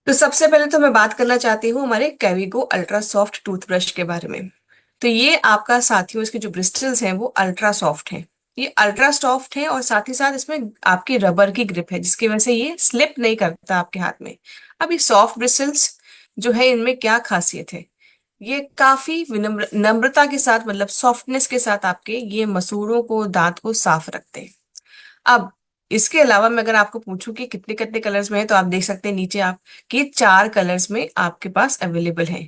तो सबसे पहले तो मैं बात करना चाहती हूँ हमारे कैविको अल्ट्रा सॉफ्ट टूथब्रश के बारे में। तो ये आपका साथियों, इसके जो ब्रिस्टल्स हैं वो अल्ट्रा सॉफ्ट हैं। ये अल्ट्रा सॉफ्ट है और साथ ही साथ इसमें आपकी रबर की ग्रिप है, जिसकी वजह से ये स्लिप नहीं करता आपके हाथ में। अब ये सॉफ्ट ब्रिस्टल्स जो है, इनमें क्या खासियत है? ये काफी विनम्र नम्रता के साथ, मतलब सॉफ्टनेस के साथ आपके ये मसूड़ों को, दांत को साफ रखते हैं। अब इसके अलावा मैं अगर आपको पूछूं कि कितने कितने कलर्स में है, तो आप देख सकते हैं नीचे आप कि 4 कलर्स में आपके पास अवेलेबल है।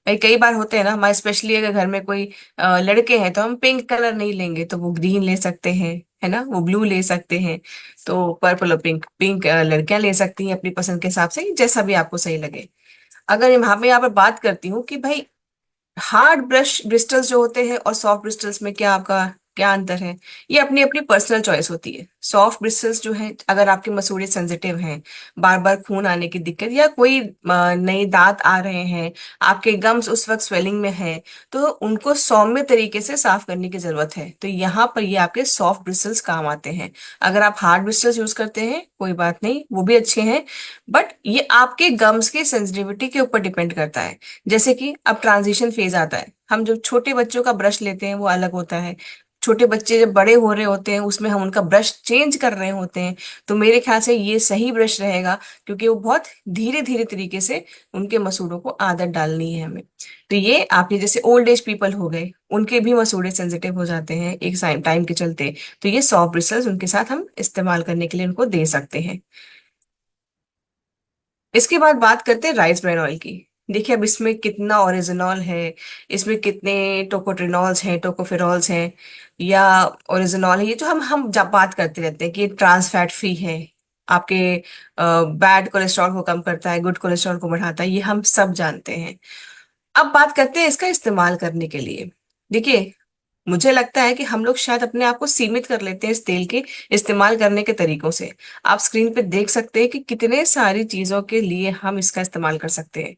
भाई कई बार होते हैं ना हमारे, स्पेशली अगर घर में कोई लड़के हैं तो हम पिंक कलर नहीं लेंगे, तो वो ग्रीन ले सकते हैं, है ना, वो ब्लू ले सकते हैं। तो पर्पल और पिंक, लड़कियां ले सकती हैं अपनी पसंद के हिसाब से, जैसा भी आपको सही लगे। अगर यहाँ पर बात करती हूँ कि भाई हार्ड ब्रश ब्रिस्टल्स जो होते हैं और सॉफ्ट ब्रिस्टल्स में क्या आपका क्या अंतर है, ये अपनी अपनी पर्सनल चॉइस होती है। सॉफ्ट ब्रिस्टल्स जो है, अगर आपके मसूड़े सेंसिटिव हैं, बार बार खून आने की दिक्कत, या कोई नए दांत आ रहे हैं, आपके गम्स उस वक्त स्वेलिंग में है, तो उनको सौम्य तरीके से साफ करने की जरूरत है। तो यहाँ पर ये आपके सॉफ्ट ब्रिस्टल्स काम आते हैं। अगर आप हार्ड ब्रिस्टल्स यूज करते हैं कोई बात नहीं, वो भी अच्छे हैं, बट ये आपके गम्स की सेंसिटिविटी के ऊपर डिपेंड करता है। जैसे कि अब ट्रांजिशन फेज आता है, हम जो छोटे बच्चों का ब्रश लेते हैं वो अलग होता है। छोटे बच्चे जब बड़े हो रहे होते हैं उसमें हम उनका ब्रश चेंज कर रहे होते हैं। तो मेरे ख्याल से ये सही ब्रश रहेगा, क्योंकि वो बहुत धीरे धीरे तरीके से उनके मसूड़ों को आदत डालनी है हमें। तो ये आपके जैसे ओल्ड एज पीपल हो गए, उनके भी मसूड़े सेंसिटिव हो जाते हैं एक टाइम के चलते। तो ये सॉफ्ट ब्रिसल्स उनके साथ हम इस्तेमाल करने के लिए उनको दे सकते हैं। इसके बाद बात करते हैं राइस ब्रान ऑयल की। देखिए अब इसमें कितना ओरिजिनॉल है, इसमें कितने टोकोट्रिनॉल्स हैं, टोकोफेरॉल्स हैं, या ओरिजिनॉल है। ये जो हम जब बात करते रहते हैं कि ये ट्रांस फैट फ्री है, आपके बैड कोलेस्ट्रॉल को कम करता है, गुड कोलेस्ट्रॉल को बढ़ाता है, ये हम सब जानते हैं। अब बात करते हैं इसका इस्तेमाल करने के लिए। देखिए, मुझे लगता है कि हम लोग शायद अपने आप को सीमित कर लेते हैं इस तेल के इस्तेमाल करने के तरीकों से। आप स्क्रीन पे देख सकते हैं कि कितने सारी चीजों के लिए हम इसका इस्तेमाल कर सकते हैं।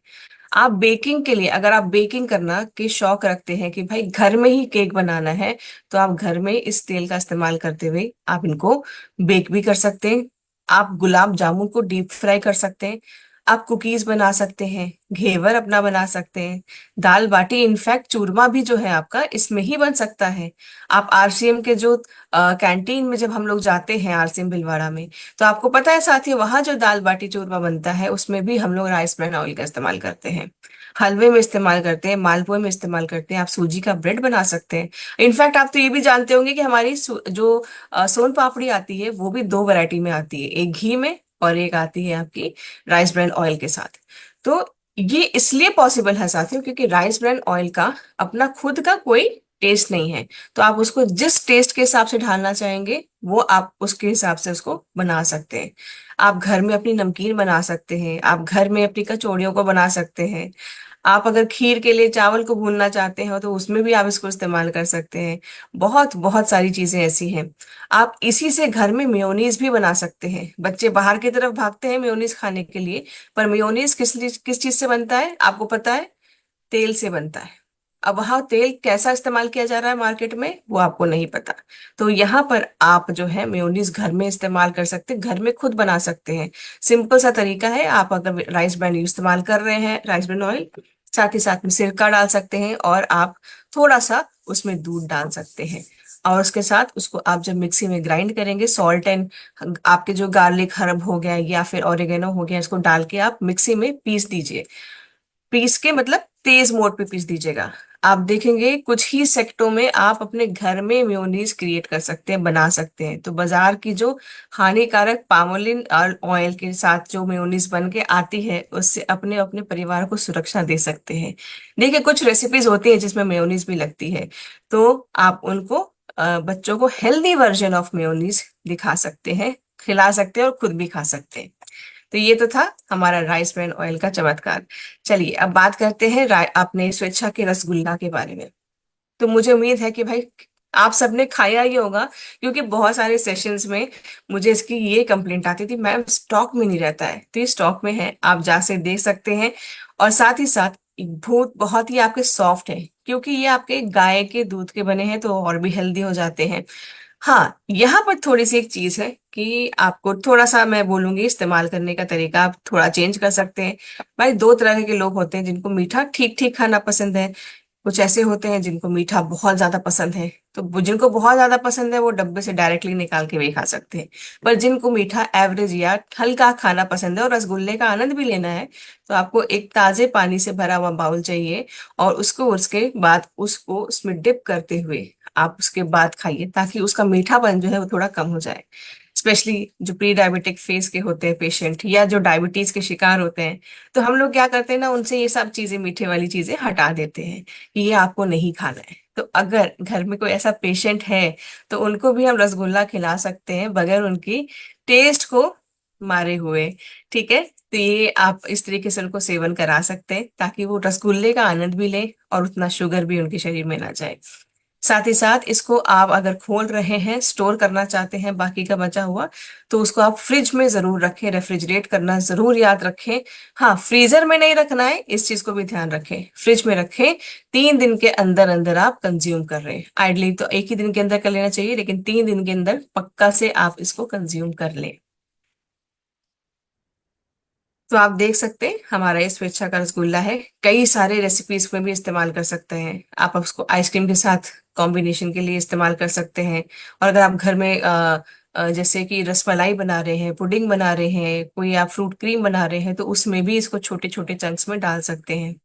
आप बेकिंग के लिए, अगर आप बेकिंग करना के शौक रखते हैं कि भाई घर में ही केक बनाना है, तो आप घर में इस तेल का इस्तेमाल करते हुए आप इनको बेक भी कर सकते हैं। आप गुलाब जामुन को डीप फ्राई कर सकते हैं, आप कुकीज बना सकते हैं, घेवर अपना बना सकते हैं, दाल बाटी, इनफैक्ट चूरमा भी जो है आपका इसमें ही बन सकता है। आप आरसीएम के जो कैंटीन में जब हम लोग जाते हैं आरसीएम भिलवाड़ा में, तो आपको पता है साथी, वहां जो दाल बाटी चूरमा बनता है उसमें भी हम लोग राइस ब्रान ऑयल का इस्तेमाल करते हैं। हलवे में इस्तेमाल करते हैं, मालपुए में इस्तेमाल करते हैं, आप सूजी का ब्रेड बना सकते हैं। इनफैक्ट आप तो ये भी जानते होंगे कि हमारी जो सोन पापड़ी आती है वो भी 2 वैरायटी में आती है, एक घी में और एक आती है आपकी राइस ब्रान ऑयल के साथ। तो ये इसलिए पॉसिबल है साथियों, क्योंकि राइस ब्रान ऑयल का अपना खुद का कोई टेस्ट नहीं है। तो आप उसको जिस टेस्ट के हिसाब से ढालना चाहेंगे वो आप उसके हिसाब से उसको बना सकते हैं। आप घर में अपनी नमकीन बना सकते हैं, आप घर में अपनी कचौड़ियों को बना सकते हैं। आप अगर खीर के लिए चावल को भूनना चाहते हो तो उसमें भी आप इसको इस्तेमाल कर सकते हैं। बहुत बहुत सारी चीजें ऐसी हैं। आप इसी से घर में मेयोनीज भी बना सकते हैं। बच्चे बाहर की तरफ भागते हैं मेयोनीज खाने के लिए, पर मेयोनीज किस चीज से बनता है आपको पता है? तेल से बनता है। अब वहां तेल कैसा इस्तेमाल किया जा रहा है मार्केट में वो आपको नहीं पता। तो यहाँ पर आप जो है मेयोनीज घर में इस्तेमाल कर सकते हैं, घर में खुद बना सकते हैं। सिंपल सा तरीका है, आप अगर राइस ब्रान इस्तेमाल कर रहे हैं, राइस ब्रान ऑयल, साथ ही साथ में सिरका डाल सकते हैं, और आप थोड़ा सा उसमें दूध डाल सकते हैं। और उसके साथ उसको आप जब मिक्सी में ग्राइंड करेंगे, सॉल्ट एंड आपके जो गार्लिक हर्ब हो गया या फिर ऑरिगेनो हो गया, इसको डाल के आप मिक्सी में पीस दीजिए। पीस के मतलब तेज मोड पे पीस दीजिएगा। आप देखेंगे कुछ ही सेकंडों में आप अपने घर में मेयोनीज क्रिएट कर सकते हैं, बना सकते हैं। तो बाजार की जो हानिकारक पामोलिन ऑयल के साथ जो मेयोनीज बन के आती है, उससे अपने अपने परिवार को सुरक्षा दे सकते हैं। देखिए कुछ रेसिपीज होती है जिसमें मेयोनीज भी लगती है, तो आप उनको बच्चों को हेल्दी वर्जन ऑफ मेयोनीज दिखा सकते हैं, खिला सकते हैं और खुद भी खा सकते हैं। तो ये तो था हमारा राइस ब्रान ऑयल का चमत्कार। चलिए अब बात करते हैं अपने स्वेच्छा के रसगुल्ला के बारे में। तो मुझे उम्मीद है कि भाई आप सबने खाया ही होगा, क्योंकि बहुत सारे सेशंस में मुझे इसकी ये कंप्लेंट आती थी, मैम स्टॉक में नहीं रहता है। तो ये स्टॉक में है, आप जा से देख सकते हैं। और साथ ही साथ बहुत बहुत ही आपके सॉफ्ट है, क्योंकि ये आपके गाय के दूध के बने हैं तो और भी हेल्दी हो जाते हैं। हाँ, यहाँ पर थोड़ी सी एक चीज है कि आपको थोड़ा सा मैं बोलूंगी इस्तेमाल करने का तरीका आप थोड़ा चेंज कर सकते हैं। भाई, दो तरह के लोग होते हैं जिनको मीठा ठीक ठीक खाना पसंद है। कुछ ऐसे होते हैं जिनको मीठा बहुत ज्यादा पसंद है। तो जिनको बहुत ज्यादा पसंद है वो डब्बे से डायरेक्टली निकाल के भी खा सकते हैं। पर जिनको मीठा एवरेज या हल्का खाना पसंद है और रसगुल्ले का आनंद भी लेना है, तो आपको एक ताजे पानी से भरा हुआ बाउल चाहिए। और उसको उसके बाद उसको उसमें डिप करते हुए आप उसके बाद खाइए, ताकि उसका मीठापन जो है वो थोड़ा कम हो जाए। स्पेशली जो प्री डायबिटिक फेस के होते हैं पेशेंट, या जो डायबिटीज के शिकार होते हैं, तो हम लोग क्या करते हैं ना, उनसे ये सब चीजें, मीठे वाली चीजें हटा देते हैं कि ये आपको नहीं खाना है। तो अगर घर में कोई ऐसा पेशेंट है, तो उनको भी हम रसगुल्ला खिला सकते हैं बगैर उनकी टेस्ट को मारे हुए। ठीक है। तो ये आप इस तरीके से उनको सेवन करा सकते हैं, ताकि वो रसगुल्ले का आनंद भी लें और उतना शुगर भी उनके शरीर में ना जाए। साथ ही साथ इसको आप अगर खोल रहे हैं, स्टोर करना चाहते हैं बाकी का बचा हुआ, तो उसको आप फ्रिज में जरूर रखें, रेफ्रिजरेट करना जरूर याद रखें। हाँ, फ्रीजर में नहीं रखना है, इस चीज को भी ध्यान रखें, फ्रिज में रखें। 3 दिन के अंदर अंदर आप कंज्यूम कर रहे हैं, आइडली तो एक ही दिन के अंदर कर लेना चाहिए, लेकिन 3 दिन के अंदर पक्का से आप इसको कंज्यूम कर लें। तो आप देख सकते हैं हमारा ये स्वेच्छा का रसगुल्ला है, कई सारे रेसिपीज में भी इस्तेमाल कर सकते हैं। आप उसको आइसक्रीम के साथ कॉम्बिनेशन के लिए इस्तेमाल कर सकते हैं। और अगर आप घर में जैसे कि रसमलाई बना रहे हैं, पुडिंग बना रहे हैं, कोई आप फ्रूट क्रीम बना रहे हैं, तो उसमें भी इसको छोटे छोटे चंक्स में डाल सकते हैं।